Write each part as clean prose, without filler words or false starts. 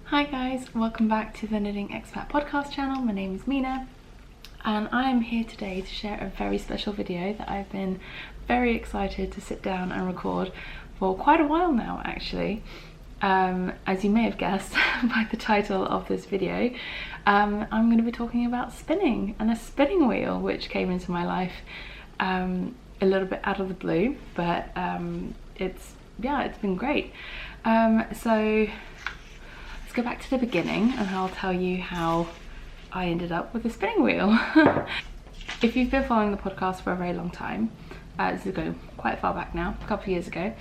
Hi guys, welcome back to the Knitting Expat podcast channel. My name is Mina and I am here today to share a very special video that I've been very excited to sit down and record for quite a while now actually. As you may have guessed by the title of this video, I'm going to be talking about spinning and a spinning wheel, which came into my life a little bit out of the blue, but it's been great. So let's go back to the beginning and I'll tell you how I ended up with a spinning wheel. If you've been following the podcast for a very long time, this is going quite far back now, a couple of years ago,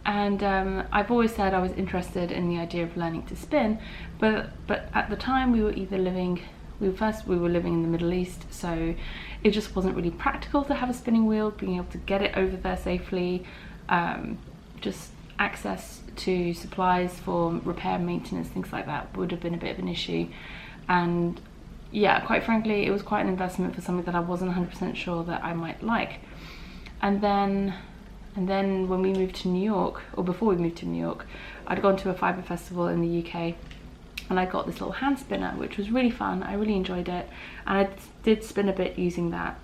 and I've always said I was interested in the idea of learning to spin, but at the time we were living in the Middle East, so it just wasn't really practical to have a spinning wheel. Being able to get it over there safely, just access to supplies for repair, maintenance, things like that would have been a bit of an issue. And yeah, quite frankly, it was quite an investment for something that I wasn't 100% sure that I might like. And then when we moved to New York, or before we moved to New York, I'd gone to a fibre festival in the UK and I got this little hand spinner, which was really fun. I really enjoyed it, and I did spin a bit using that.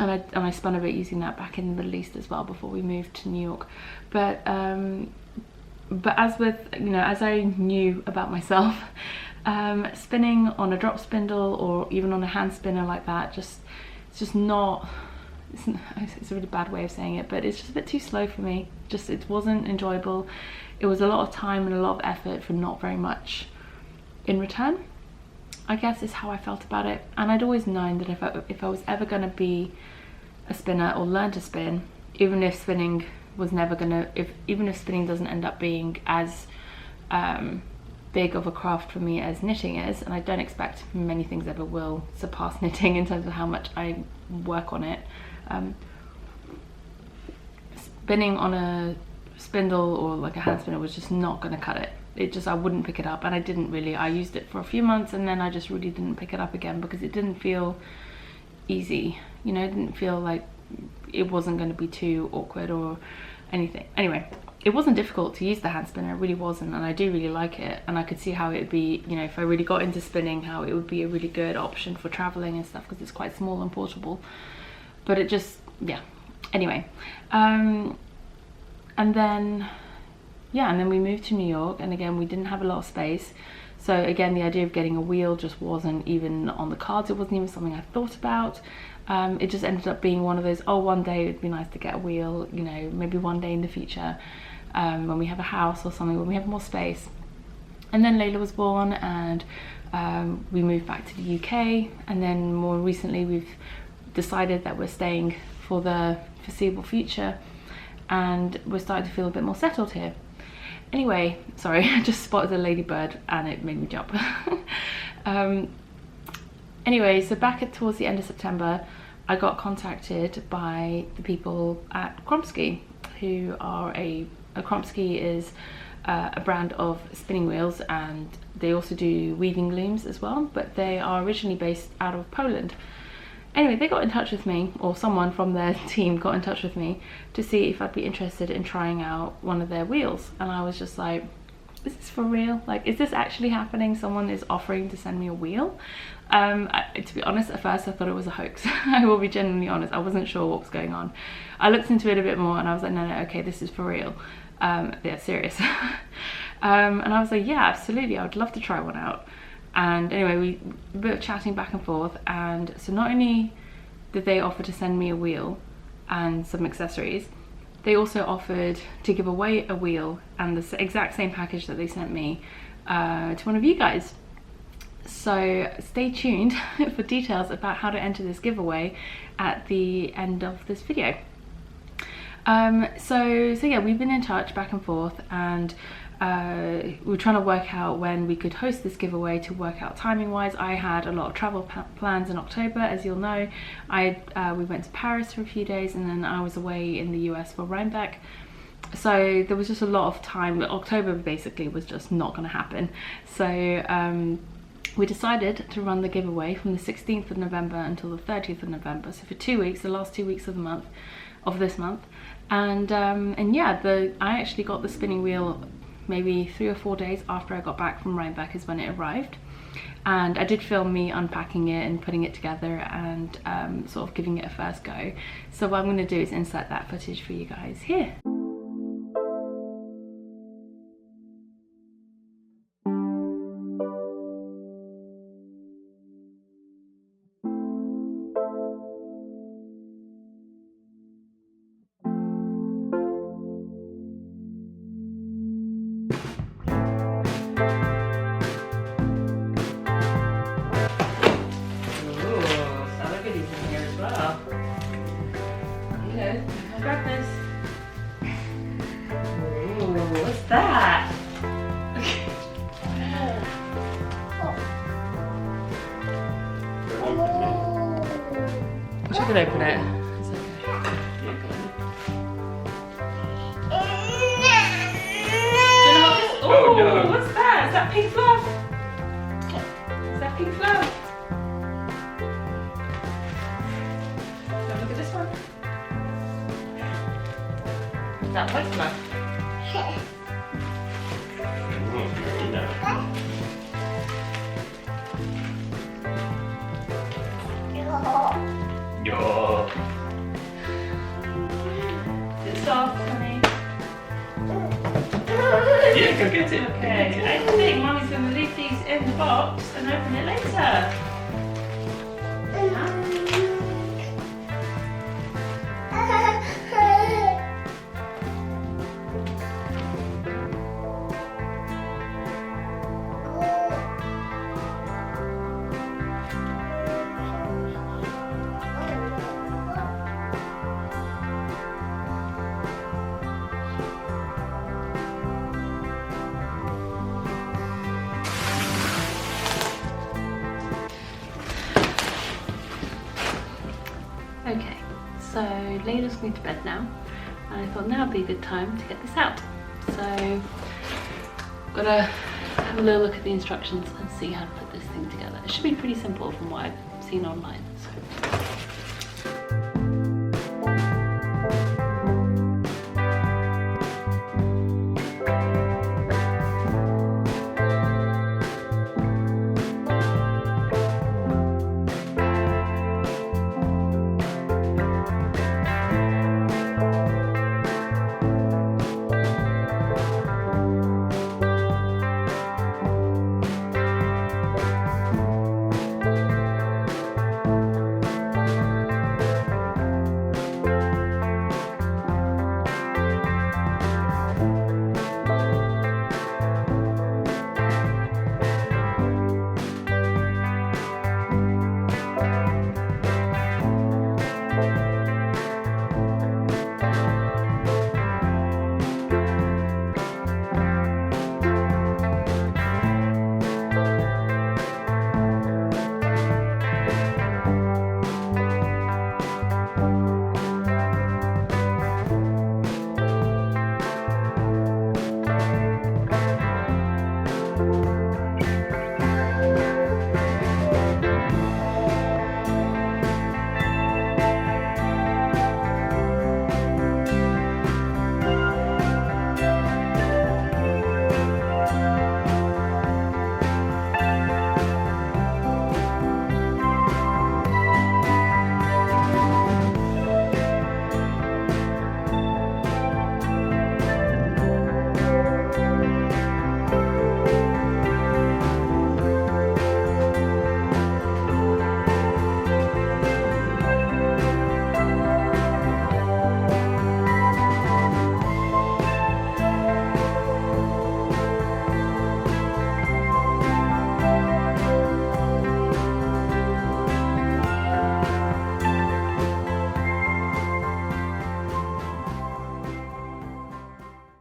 And I spun a bit using that back in the Middle East as well before we moved to New York. But as with, as I knew about myself, spinning on a drop spindle or even on a hand spinner like that, it's a really bad way of saying it, but it's just a bit too slow for me. It wasn't enjoyable. It was a lot of time and a lot of effort for not very much in return, I guess is how I felt about it. And I'd always known that if I was ever going to be a spinner or learn to spin, even if spinning doesn't end up being as big of a craft for me as knitting is, and I don't expect many things ever will surpass knitting in terms of how much I work on it, spinning on a spindle or like a hand spinner was just not going to cut it. I wouldn't pick it up, and I didn't really. I used it for a few months and then I just really didn't pick it up again because it didn't feel easy. It didn't feel like it wasn't going to be too awkward or anything. Anyway, it wasn't difficult to use the hand spinner, it really wasn't, and I do really like it, and I could see how it would be, if I really got into spinning, how it would be a really good option for traveling and stuff because it's quite small and portable. But it just, yeah. Anyway, and then we moved to New York, and again we didn't have a lot of space, so again the idea of getting a wheel just wasn't even on the cards. It wasn't even something I thought about. It just ended up being one of those, one day it'd be nice to get a wheel, maybe one day in the future, when we have a house or something, when we have more space. And then Layla was born, and we moved back to the UK, and then more recently we've decided that we're staying for the foreseeable future, and we're starting to feel a bit more settled here. Anyway, sorry, I just spotted a ladybird and it made me jump. Anyway, so towards the end of September, I got contacted by the people at Kromski, who are Kromski is a brand of spinning wheels, and they also do weaving looms as well, but they are originally based out of Poland. Anyway, they got in touch with me, or someone from their team got in touch with me to see if I'd be interested in trying out one of their wheels. And I was just like, is this for real? Like, is this actually happening? Someone is offering to send me a wheel? To be honest, at first I thought it was a hoax. I will be genuinely honest, I wasn't sure what was going on. I looked into it a bit more and I was like, no, okay, this is for real. Yeah, serious. And I was like, yeah, absolutely, I would love to try one out. And anyway, a bit of chatting back and forth, and so not only did they offer to send me a wheel and some accessories, they also offered to give away a wheel and the exact same package that they sent me to one of you guys. So stay tuned for details about how to enter this giveaway at the end of this video. So yeah, we've been in touch back and forth, and we were trying to work out when we could host this giveaway to work out timing wise. I had a lot of travel plans in October, as you'll know. We went to Paris for a few days, and then I was away in the US for Rhinebeck. So there was just a lot of time. October basically was just not going to happen. So we decided to run the giveaway from the 16th of November until the 30th of November. So for 2 weeks, the last 2 weeks of the month, of this month. And yeah, I actually got the spinning wheel maybe 3 or 4 days after I got back from Rhinebeck is when it arrived. And I did film me unpacking it and putting it together and sort of giving it a first go. So what I'm going to do is insert that footage for you guys here. I'll grab this. Ooh, what's that? She can open it. It's okay. Oh no! What's that? Is that pink fluff? Is that pink fluff? Look at this one. Is that white fluff? Yeah. It's soft, honey. Yeah, go get it. Okay, I think Mommy's going to leave these in the box and open it later. Okay, so Layla's going to bed now, and I thought now would be a good time to get this out. So I'm gonna have a little look at the instructions and see how to put this thing together. It should be pretty simple from what I've seen online. So.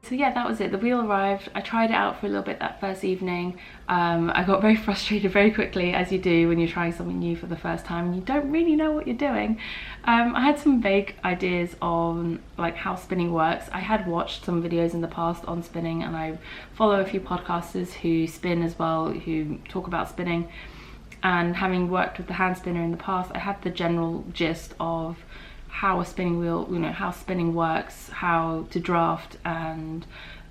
So yeah, that was it. The wheel arrived. I tried it out for a little bit that first evening. I got very frustrated very quickly, as you do when you're trying something new for the first time and you don't really know what you're doing. I had some vague ideas on like how spinning works. I had watched some videos in the past on spinning, and I follow a few podcasters who spin as well, who talk about spinning. And having worked with the hand spinner in the past, I had the general gist of how a spinning wheel, you know, how spinning works, how to draft and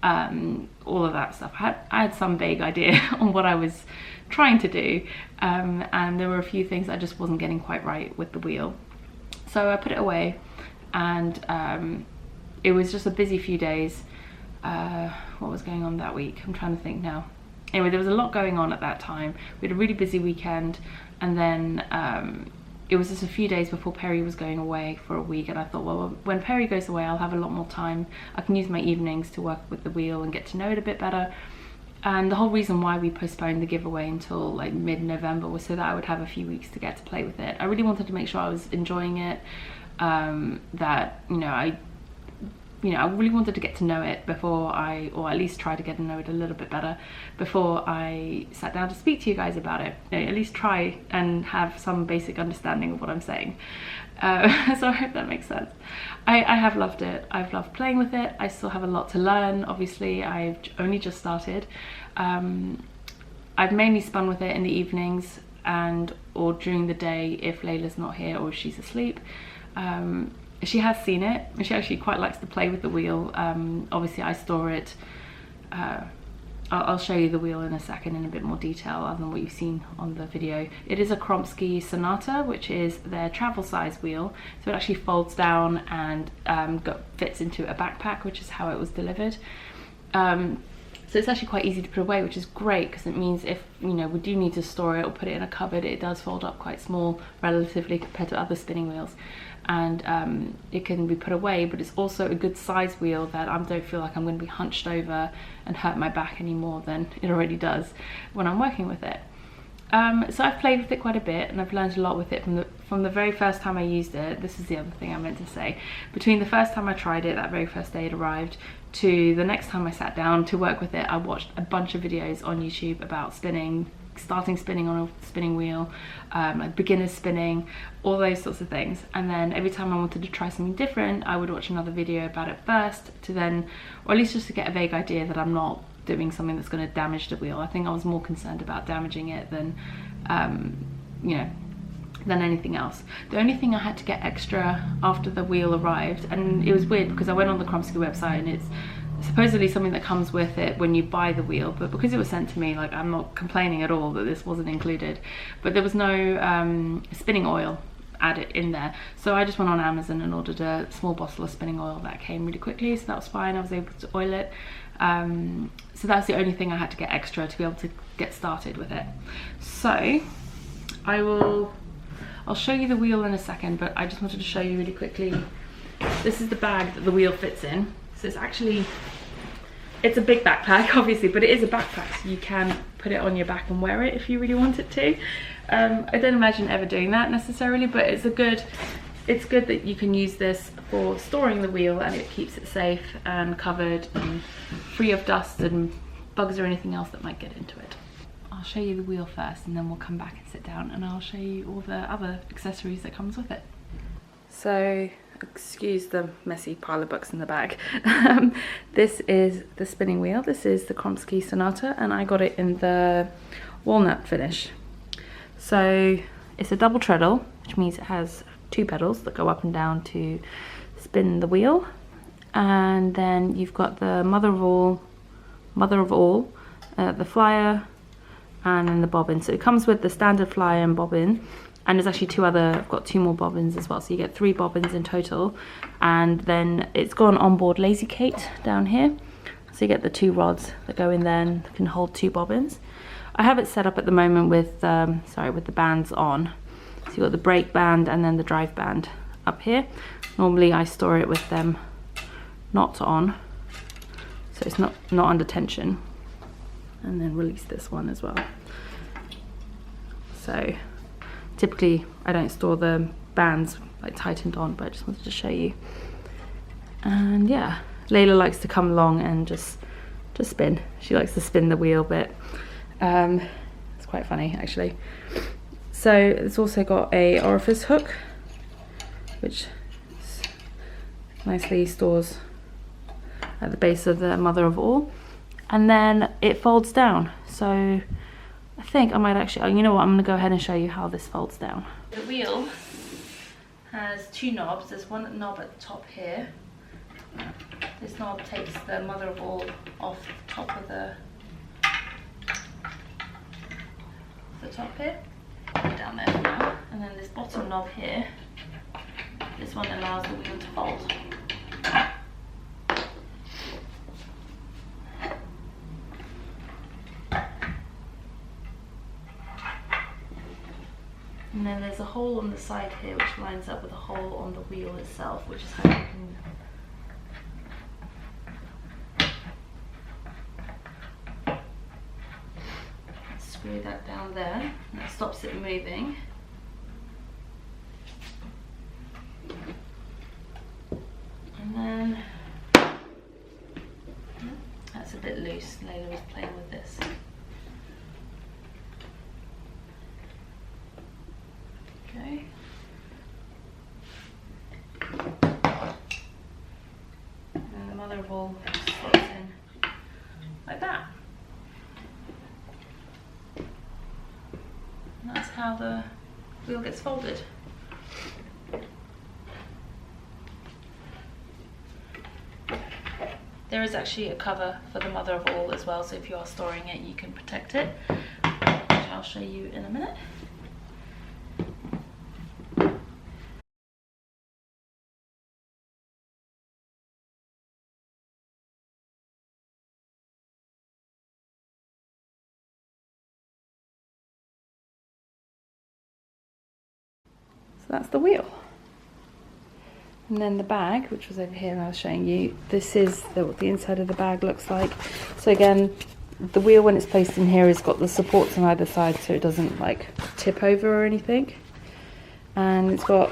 all of that stuff. I had some vague idea on what I was trying to do, and there were a few things I just wasn't getting quite right with the wheel. So I put it away, and it was just a busy few days. What was going on that week? I'm trying to think now. Anyway, there was a lot going on at that time. We had a really busy weekend, and then it was just a few days before Perry was going away for a week, and I thought, well, when Perry goes away, I'll have a lot more time. I can use my evenings to work with the wheel and get to know it a bit better. And the whole reason why we postponed the giveaway until like mid-November was so that I would have a few weeks to get to play with it. I really wanted to make sure I was enjoying it, that, I really wanted to get to know it before or at least try to get to know it a little bit better before I sat down to speak to you guys about it. At least try and have some basic understanding of what I'm saying. So I hope that makes sense. I have loved it. I've loved playing with it. I still have a lot to learn. Obviously, I've only just started. I've mainly spun with it in the evenings or during the day if Layla's not here or if she's asleep. She has seen it, and she actually quite likes to play with the wheel. Obviously I store it. I'll show you the wheel in a second in a bit more detail other than what you've seen on the video. It is a Kromski Sonata, which is their travel size wheel. So it actually folds down and fits into a backpack, which is how it was delivered. So it's actually quite easy to put away, which is great because it means if we do need to store it or put it in a cupboard, it does fold up quite small relatively compared to other spinning wheels, and it can be put away. But it's also a good size wheel that I don't feel like I'm going to be hunched over and hurt my back any more than it already does when I'm working with it. So I've played with it quite a bit, and I've learned a lot with it from the very first time I used it. This is the other thing I meant to say. Between the first time I tried it, that very first day it arrived, to the next time I sat down to work with it, I watched a bunch of videos on YouTube about spinning, starting spinning on a spinning wheel, like beginner spinning, all those sorts of things. And then every time I wanted to try something different, I would watch another video about it first to then, or at least just to get a vague idea that I'm not doing something that's going to damage the wheel. I think I was more concerned about damaging it than than anything else. The only thing I had to get extra after the wheel arrived, and it was weird because I went on the Kromski website and it's supposedly something that comes with it when you buy the wheel, but because it was sent to me, like, I'm not complaining at all that this wasn't included, but there was no spinning oil added in there. So I just went on Amazon and ordered a small bottle of spinning oil that came really quickly, so that was fine. I was able to oil it. So that's the only thing I had to get extra to be able to get started with it. So I'll show you the wheel in a second, but I just wanted to show you really quickly. This is the bag that the wheel fits in. So it's a big backpack, obviously, but it is a backpack, so you can put it on your back and wear it if you really wanted to. I don't imagine ever doing that necessarily, but it's good that you can use this for storing the wheel, and it keeps it safe and covered and free of dust and bugs or anything else that might get into it. I'll show you the wheel first, and then we'll come back and sit down and I'll show you all the other accessories that comes with it. So, excuse the messy pile of books in the bag. This is the spinning wheel. This is the Kromski Sonata, and I got it in the walnut finish. So it's a double treadle, which means it has two pedals that go up and down to spin the wheel, and then you've got the mother of all, the flyer, and then the bobbin. So it comes with the standard flyer and bobbin, and there's actually I've got two more bobbins as well, so you get 3 bobbins in total. And then it's got an onboard lazy Kate down here, so you get the 2 rods that go in there and can hold 2 bobbins. I have it set up at the moment with the bands on. So you've got the brake band and then the drive band up here. Normally I store it with them not on, so it's not under tension. And then release this one as well. So typically I don't store the bands like tightened on, but I just wanted to show you. And yeah, Layla likes to come along and just spin. She likes to spin the wheel bit. It's quite funny actually. So it's also got a orifice hook, which nicely stores at the base of the mother of all, and then it folds down. So I think I might actually, you know what, I'm going to go ahead and show you how this folds down. The wheel has 2 knobs. There's one knob at the top here, This knob takes the mother of all off the top of the top here. Put it down there for now. And then this bottom knob here, this one allows the wheel to fold. And then there's a hole on the side here which lines up with a hole on the wheel itself, which is how you can screw that down there, and that stops it moving. And then that's a bit loose. Layla was playing with this. Okay. And the mother of all slots in like that. And that's how the wheel gets folded. There is actually a cover for the mother of all as well, so if you are storing it, you can protect it, which I'll show you in a minute. So that's the wheel. And then the bag, which was over here and I was showing you, this is what the inside of the bag looks like. So again, the wheel when it's placed in here has got the supports on either side so it doesn't like tip over or anything. And it's got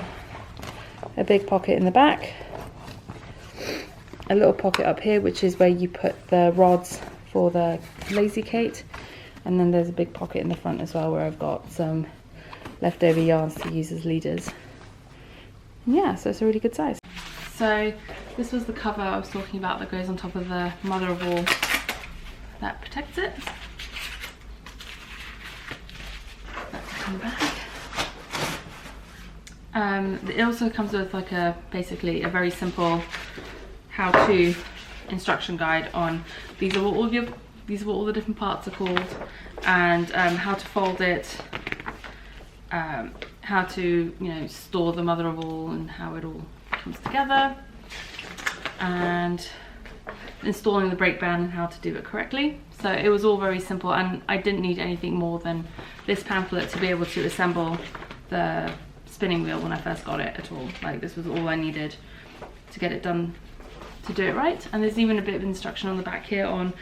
a big pocket in the back, a little pocket up here which is where you put the rods for the lazy Kate, and then there's a big pocket in the front as well where I've got some leftover yarns to use as leaders. Yeah, so it's a really good size. So this was the cover I was talking about that goes on top of the mother of all that protects it. That's in the back. It also comes with like basically a very simple how-to instruction guide on these are what all the different parts are called, and how to fold it, how to store the mother of all and how it all comes together, and installing the brake band and how to do it correctly. So it was all very simple, and I didn't need anything more than this pamphlet to be able to assemble the spinning wheel when I first got it at all. Like, this was all I needed to get it done, to do it right. And there's even a bit of instruction on the back here on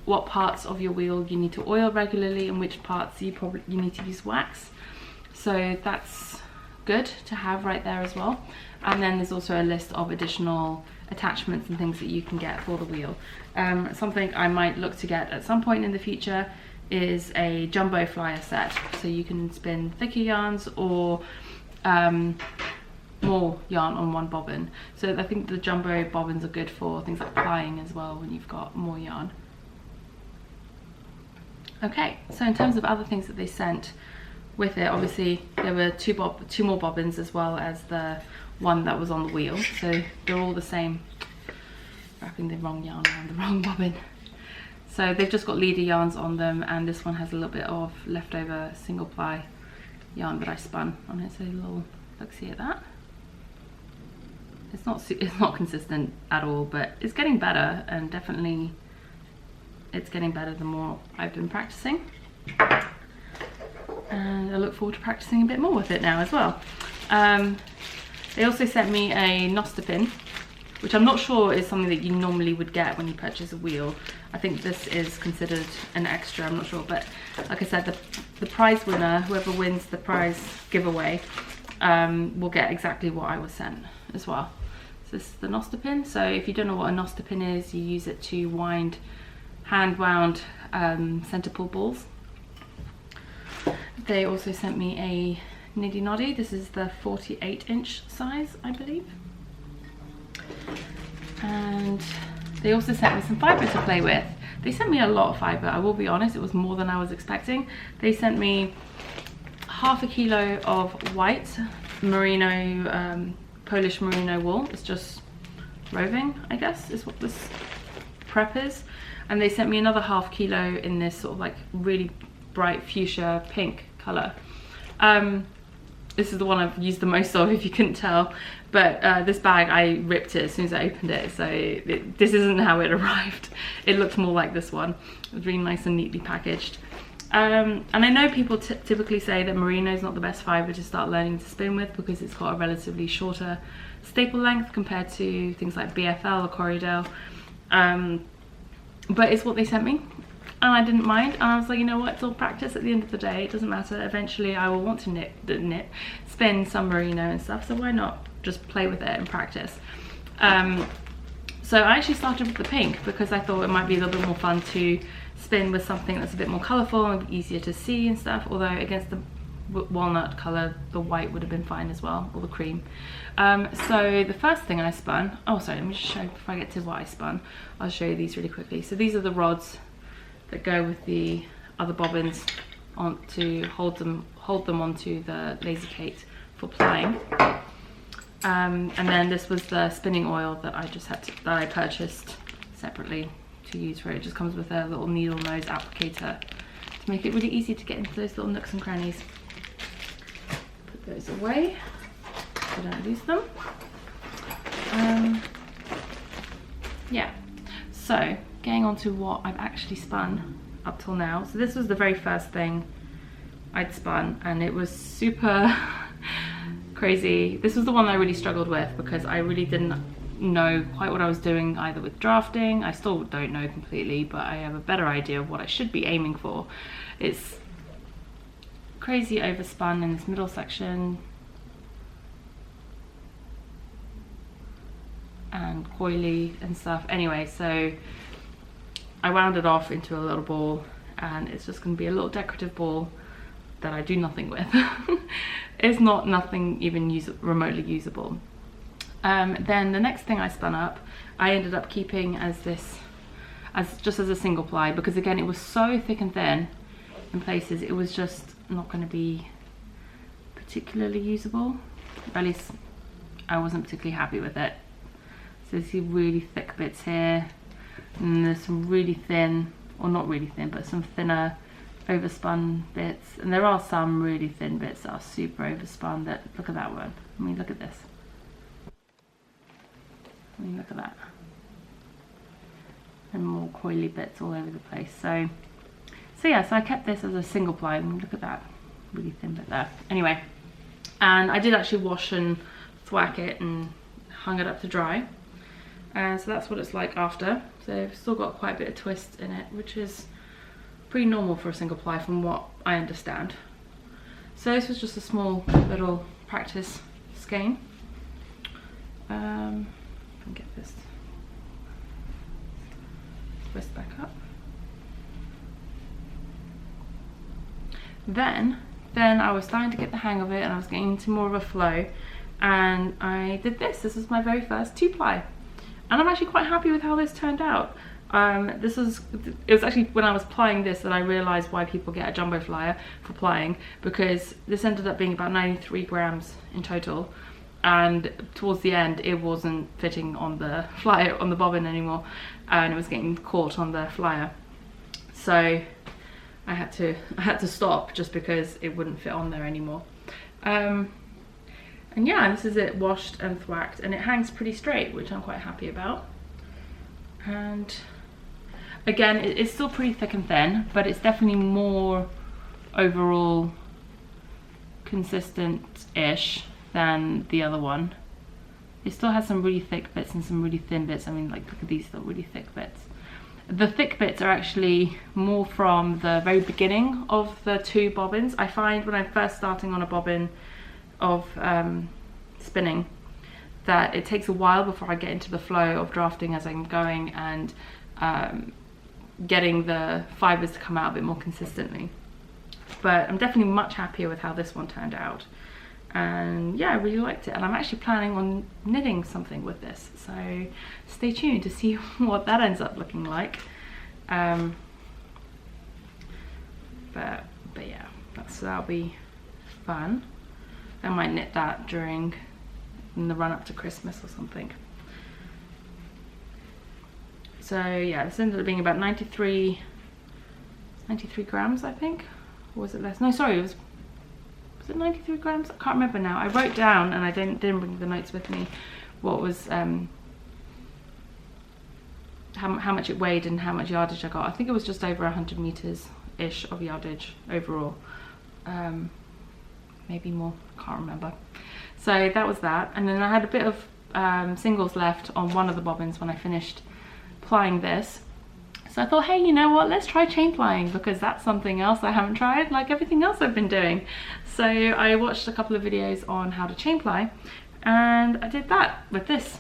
what parts of your wheel you need to oil regularly and which parts you need to use wax. So that's good to have right there as well. And then there's also a list of additional attachments and things that you can get for the wheel. Something I might look to get at some point in the future is a jumbo flyer set, so you can spin thicker yarns or more yarn on one bobbin. So I think the jumbo bobbins are good for things like plying as well when you've got more yarn. Okay, so in terms of other things that they sent with it, obviously there were two more bobbins as well as the one that was on the wheel, so they're all the same. Wrapping the wrong yarn around the wrong bobbin. So they've just got leader yarns on them, and this one has a little bit of leftover single ply yarn that I spun on it. So a little look-see at that. It's not consistent at all, but it's getting better, and definitely it's getting better the more I've been practicing. And I look forward to practicing a bit more with it now as well. They also sent me a Noster pin, which I'm not sure is something that you normally would get when you purchase a wheel. I think this is considered an extra, I'm not sure, but like I said, the prize winner, whoever wins the prize giveaway, will get exactly what I was sent as well. So this is the Noster pin. So if you don't know what a Noster pin is, you use it to wind hand wound center pull balls. They also sent me a Niddy Noddy. This is the 48-inch size, I believe. And they also sent me some fibre to play with. They sent me a lot of fibre, I will be honest, it was more than I was expecting. They sent me half a kilo of white merino, Polish merino wool. It's just roving, I guess is what this prep is. And they sent me another ½ kilo in this sort of like really bright fuchsia pink colour. This is the one I've used the most of, if you couldn't tell, but this bag, I ripped it as soon as I opened it, so this isn't how it arrived. It looked more like this one. It was really nice and neatly packaged. And I know people typically say that merino is not the best fibre to start learning to spin with because it's got a relatively shorter staple length compared to things like BFL or Corriedale. But it's what they sent me, and I didn't mind, and I was like, you know what, it's all practice at the end of the day. It doesn't matter. Eventually I will want to spin some merino and stuff, so why not just play with it and practice. So I actually started with the pink because I thought it might be a little bit more fun to spin with something that's a bit more colourful and easier to see and stuff, although against the walnut colour the white would have been fine as well, or the cream. So the first thing I spun, oh sorry, let me just show, before I get to what I spun, I'll show you these really quickly. So these are the rods that go with the other bobbins to hold them onto the lazy Kate for plying. And then this was the spinning oil that I purchased separately to use for it. It just comes with a little needle nose applicator to make it really easy to get into those little nooks and crannies. Put those away so I don't lose them. Yeah, so getting on to what I've actually spun up till now. So this was the very first thing I'd spun, and it was super crazy. This was the one I really struggled with because I really didn't know quite what I was doing either with drafting. I still don't know completely, but I have a better idea of what I should be aiming for. It's crazy overspun in this middle section and coily and stuff. Anyway, so I wound it off into a little ball, and it's just going to be a little decorative ball that I do nothing with. It's nothing even remotely usable. Then the next thing I spun up, I ended up keeping as just as a single ply, because again it was so thick and thin in places it was just not going to be particularly usable. Or at least I wasn't particularly happy with it. So you see really thick bits here, and there's some really thin, or not really thin, but some thinner overspun bits, and there are some really thin bits that are super overspun. That, look at that one. I mean, look at this. I mean, look at that. And more coily bits all over the place. So yeah, so I kept this as a single ply. I mean, look at that really thin bit there. Anyway, and I did actually wash and thwack it and hung it up to dry. So that's what it's like after. So I've still got quite a bit of twist in it, which is pretty normal for a single ply from what I understand. So this was just a small little practice skein. And get this twist back up. Then I was starting to get the hang of it, and I was getting into more of a flow, and I did this. This was my very first 2-ply, and I'm actually quite happy with how this turned out. It was actually when I was plying this that I realised why people get a jumbo flyer for plying, because this ended up being about 93 grams in total, and towards the end it wasn't fitting on the flyer, on the bobbin anymore, and it was getting caught on the flyer. So I had to stop just because it wouldn't fit on there anymore. And yeah, this is it washed and thwacked, and it hangs pretty straight, which I'm quite happy about. And again, it's still pretty thick and thin, but it's definitely more overall consistent-ish than the other one. It still has some really thick bits and some really thin bits. I mean, like, look at these little really thick bits. The thick bits are actually more from the very beginning of the two bobbins. I find when I'm first starting on a bobbin of spinning that it takes a while before I get into the flow of drafting as I'm going, and getting the fibres to come out a bit more consistently. But I'm definitely much happier with how this one turned out. And yeah, I really liked it, and I'm actually planning on knitting something with this, so stay tuned to see what that ends up looking like. But yeah, that'll be fun. I might knit that in the run up to Christmas or something. So yeah, this ended up being about 93 grams, I think. Or was it less? No, sorry, was it 93 grams? I can't remember now. I wrote down, and I didn't bring the notes with me, what was how much it weighed and how much yardage I got. I think it was just over 100 meters ish of yardage overall, maybe more, can't remember. So that was that, and then I had a bit of singles left on one of the bobbins when I finished plying this. So I thought, hey, you know what, let's try chain plying, because that's something else I haven't tried, like everything else I've been doing. So I watched a couple of videos on how to chain ply, and I did that with this.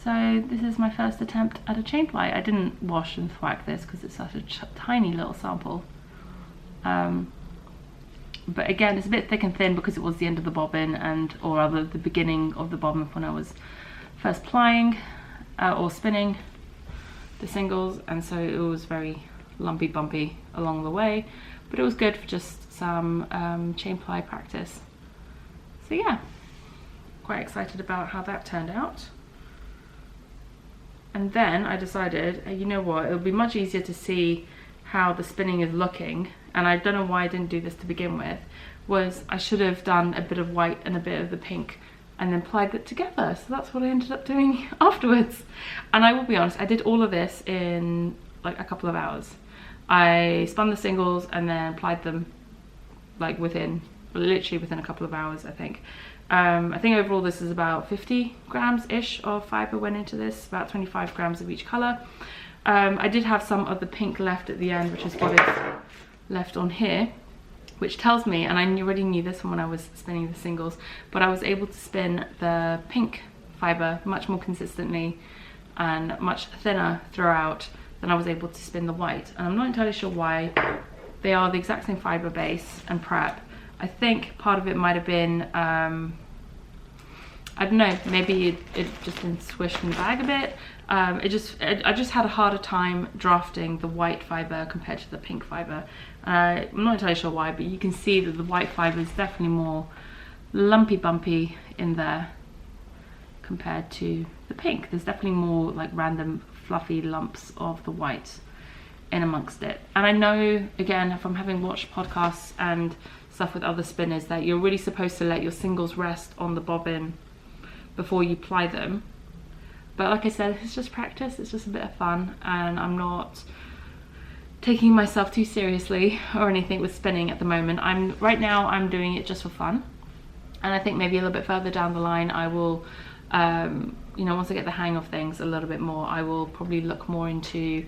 So this is my first attempt at a chain ply. I didn't wash and thwack this because it's such a tiny little sample. But again, it's a bit thick and thin because it was the end of the bobbin, or rather the beginning of the bobbin when I was first plying or spinning the singles, and so it was very lumpy bumpy along the way, but it was good for just some chain ply practice. So yeah, quite excited about how that turned out. And then I decided, you know what, it would be much easier to see how the spinning is looking, and I don't know why I didn't do this to begin with, was I should have done a bit of white and a bit of the pink and then plied it together. So that's what I ended up doing afterwards. And I will be honest, I did all of this in like a couple of hours. I spun the singles and then plied them like literally within a couple of hours, I think. I think overall this is about 50 grams ish of fiber went into this, about 25 grams of each color. I did have some of the pink left at the end, which is what is left on here, which tells me, and I already knew this from when I was spinning the singles, but I was able to spin the pink fiber much more consistently and much thinner throughout than I was able to spin the white. And I'm not entirely sure why. They are the exact same fiber base and prep. I think part of it might have been, I don't know, maybe it just been swished in the bag a bit. I just had a harder time drafting the white fiber compared to the pink fiber. I'm not entirely sure why, but you can see that the white fiber is definitely more lumpy bumpy in there compared to the pink. There's definitely more like random fluffy lumps of the white in amongst it. And I know, again, from having watched podcasts and stuff with other spinners, that you're really supposed to let your singles rest on the bobbin before you ply them. But like I said, it's just practice, it's just a bit of fun, and I'm not taking myself too seriously or anything with spinning at the moment. Right now I'm doing it just for fun, and I think maybe a little bit further down the line I will, you know, once I get the hang of things a little bit more, I will probably look more into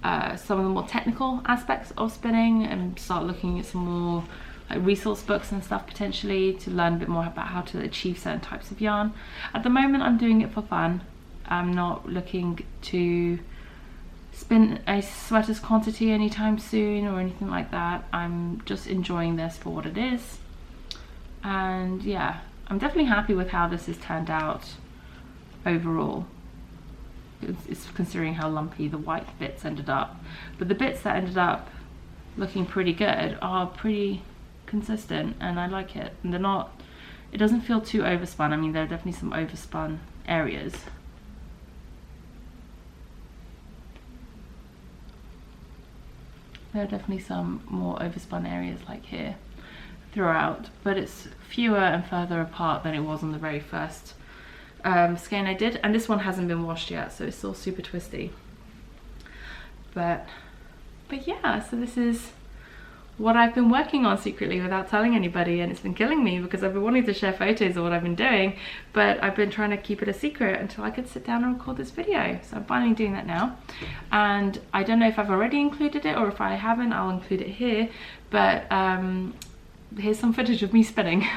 some of the more technical aspects of spinning and start looking at some more like resource books and stuff potentially to learn a bit more about how to achieve certain types of yarn. At the moment I'm doing it for fun. I'm not looking to spin a sweater's quantity anytime soon or anything like that. I'm just enjoying this for what it is. And yeah, I'm definitely happy with how this has turned out overall. It's considering how lumpy the white bits ended up. But the bits that ended up looking pretty good are pretty consistent, and I like it. And they're not, it doesn't feel too overspun. I mean, there are definitely some overspun areas. There are definitely some more overspun areas like here throughout, but it's fewer and further apart than it was on the very first skein I did, and this one hasn't been washed yet, so it's still super twisty. But yeah, so this is what I've been working on secretly without telling anybody, and it's been killing me because I've been wanting to share photos of what I've been doing, but I've been trying to keep it a secret until I could sit down and record this video. So I'm finally doing that now, and I don't know if I've already included it, or if I haven't, I'll include it here. But here's some footage of me spinning.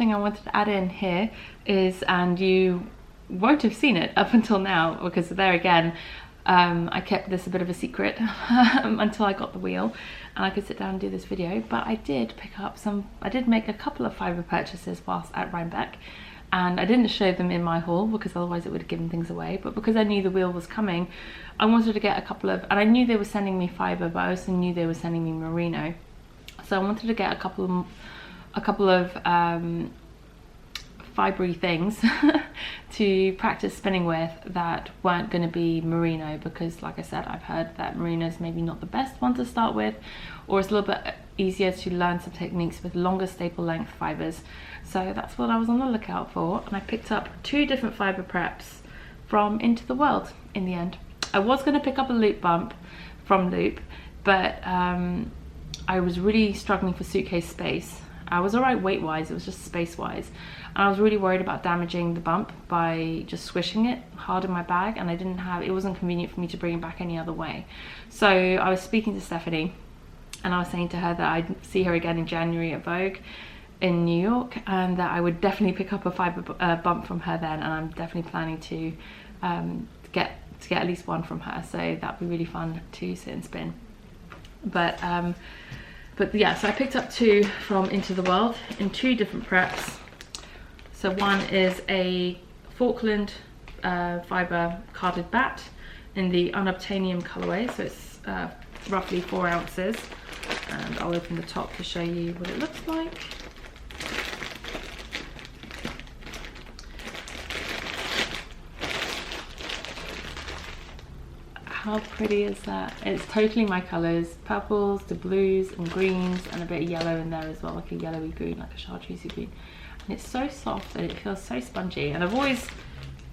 thing I wanted to add in here is, and you won't have seen it up until now because there again, I kept this a bit of a secret until I got the wheel and I could sit down and do this video, but I did make a couple of fibre purchases whilst at Rhinebeck, and I didn't show them in my haul because otherwise it would have given things away, but because I knew the wheel was coming, I wanted to get a couple of, and I knew they were sending me fibre, but I also knew they were sending me merino, so I wanted to get a couple of fibre things to practice spinning with that weren't going to be merino, because like I said, I've heard that merino is maybe not the best one to start with, or it's a little bit easier to learn some techniques with longer staple length fibres. So that's what I was on the lookout for, and I picked up 2 different fibre preps from Into the World in the end. I was going to pick up a loop bump from Loop, but I was really struggling for suitcase space. I was alright weight wise, it was just space wise, and I was really worried about damaging the bump by just squishing it hard in my bag, and it wasn't convenient for me to bring it back any other way. So I was speaking to Stephanie and I was saying to her that I'd see her again in January at Vogue in New York, and that I would definitely pick up a fibre bump from her then, and I'm definitely planning to get at least one from her, so that'd be really fun to sit and spin. But yeah, so I picked up 2 from Into the World in 2 different preps. So one is a Falkland fibre carded bat in the unobtainium colourway, so it's roughly 4 ounces, and I'll open the top to show you what it looks like. How pretty is that? It's totally my colours, purples to blues and greens, and a bit of yellow in there as well, like a yellowy green, like a chartreusey green. And it's so soft and it feels so spongy, and I've always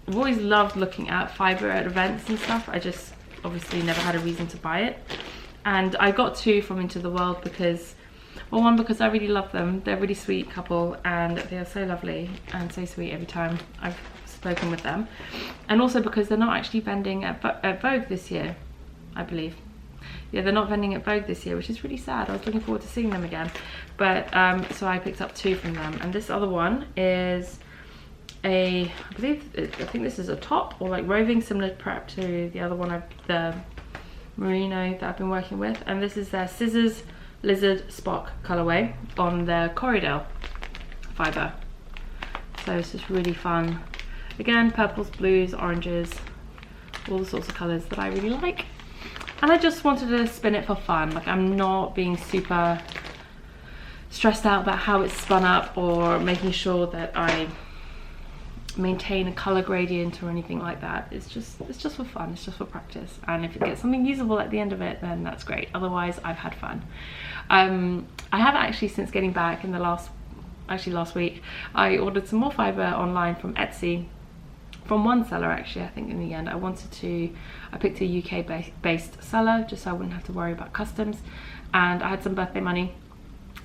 loved looking at fibre at events and stuff. I just obviously never had a reason to buy it, and I got 2 from Into the World because, well, one, because I really love them. They're a really sweet couple and they are so lovely and so sweet every time I've spoken with them, and also because they're not actually vending at Vogue this year, I believe. Yeah, they're not vending at Vogue this year, which is really sad. I was looking forward to seeing them again, but so I picked up 2 from them, and this other one is I think this is a top or like roving, similar prep to the other one, the merino that I've been working with, and this is their Scissors Lizard Spock colourway on their Corriedale fibre. So it's just really fun. Again, purples, blues, oranges, all the sorts of colours that I really like. And I just wanted to spin it for fun. Like, I'm not being super stressed out about how it's spun up or making sure that I maintain a colour gradient or anything like that. It's just for fun, it's just for practice. And if it gets something usable at the end of it, then that's great. Otherwise, I've had fun. I have actually, since getting back in the last week, I ordered some more fibre online from Etsy. From one seller actually, I think in the end. I picked a UK based seller just so I wouldn't have to worry about customs, and I had some birthday money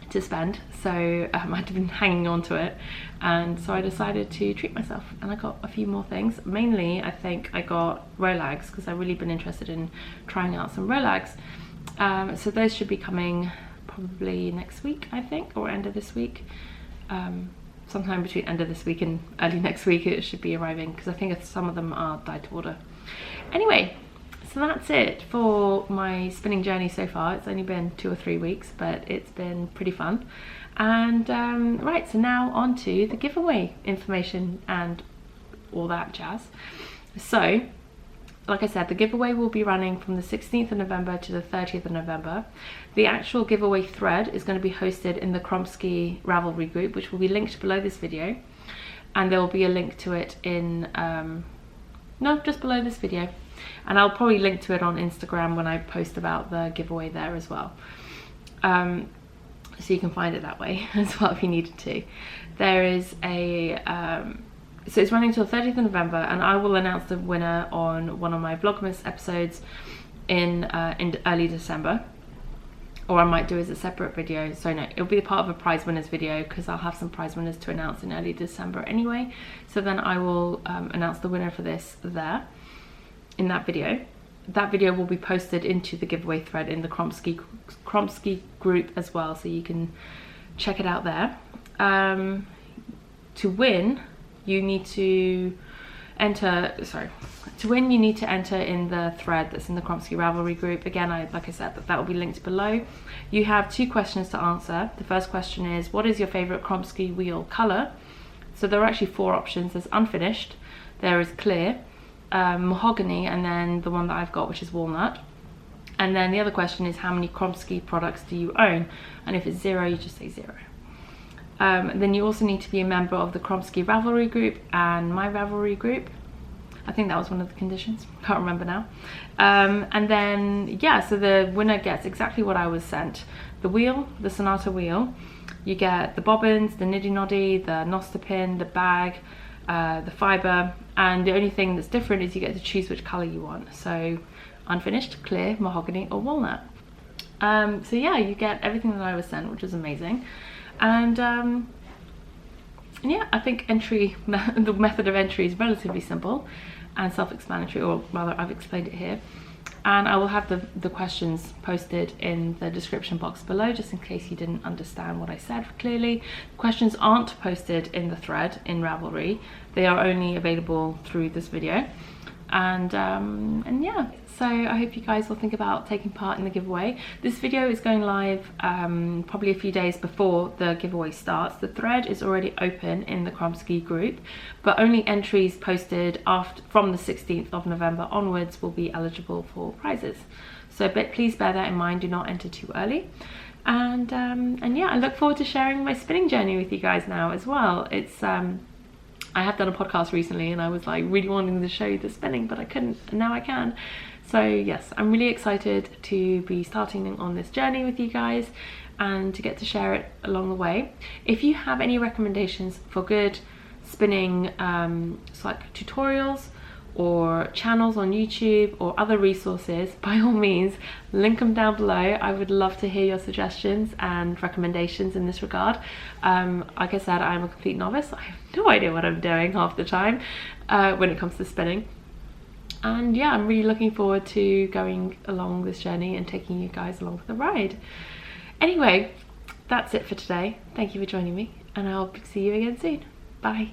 to spend, so I'd been hanging on to it, and so I decided to treat myself, and I got a few more things. Mainly, I think I got Rolags because I've really been interested in trying out some Rolags, so those should be coming probably next week, I think, or end of this week. Sometime between end of this week and early next week it should be arriving, because I think some of them are dyed to order. Anyway, so that's it for my spinning journey so far. It's only been 2 or 3 weeks, but it's been pretty fun. And right, so now on to the giveaway information and all that jazz. So, like I said, the giveaway will be running from the 16th of November to the 30th of November. The actual giveaway thread is going to be hosted in the Kromski Ravelry group, which will be linked below this video. And there will be a link to it in, no, just below this video. And I'll probably link to it on Instagram when I post about the giveaway there as well. So you can find it that way as well if you needed to. There is a, so it's running till 30th of November, and I will announce the winner on one of my Vlogmas episodes in early December, or I might do as a separate video. So no, it'll be part of a prize winners video, because I'll have some prize winners to announce in early December anyway. So then I will announce the winner for this there in that video. That video will be posted into the giveaway thread in the Kromski group as well, so you can check it out there. to win, you need to enter, to win you need to enter in the thread that's in the Kromski Ravelry group. Again, like I said, that will be linked below. You have 2 questions to answer. The first question is, what is your favorite Kromski Wheel Colour? So there are actually 4 options. There's unfinished, there is clear, mahogany, and then the one that I've got, which is walnut. And then the other question is, how many Kromski products do you own? And if it's 0, you just say 0. Then you also need to be a member of the Kromski Ravelry group and my Ravelry group. I think that was one of the conditions, can't remember now. And then, yeah, so the winner gets exactly what I was sent. The wheel, the Sonata wheel. You get the bobbins, the niddy noddy, the Noster pin, the bag, the fibre, and the only thing that's different is you get to choose which colour you want. So unfinished, clear, mahogany, or walnut. So yeah, you get everything that I was sent, which is amazing. And yeah, I think the method of entry is relatively simple and self-explanatory, or rather I've explained it here. And I will have the questions posted in the description box below, just in case you didn't understand what I said clearly. The questions aren't posted in the thread in Ravelry. They are only available through this video. And yeah, so I hope you guys will think about taking part in the giveaway. This video is going live probably a few days before the giveaway starts. The thread is already open in the Kromski group, but only entries posted from the 16th of November onwards will be eligible for prizes. So please bear that in mind, do not enter too early. And yeah, I look forward to sharing my spinning journey with you guys now as well. It's I have done a podcast recently and I was like really wanting to show you the spinning, but I couldn't, and now I can. So yes, I'm really excited to be starting on this journey with you guys and to get to share it along the way. If you have any recommendations for good spinning tutorials or channels on YouTube or other resources, by all means link them down below. I would love to hear your suggestions and recommendations in this regard. Like I said, I'm a complete novice. I have no idea what I'm doing half the time when it comes to spinning. And yeah, I'm really looking forward to going along this journey and taking you guys along for the ride. Anyway, that's it for today. Thank you for joining me, and I'll see you again soon. Bye.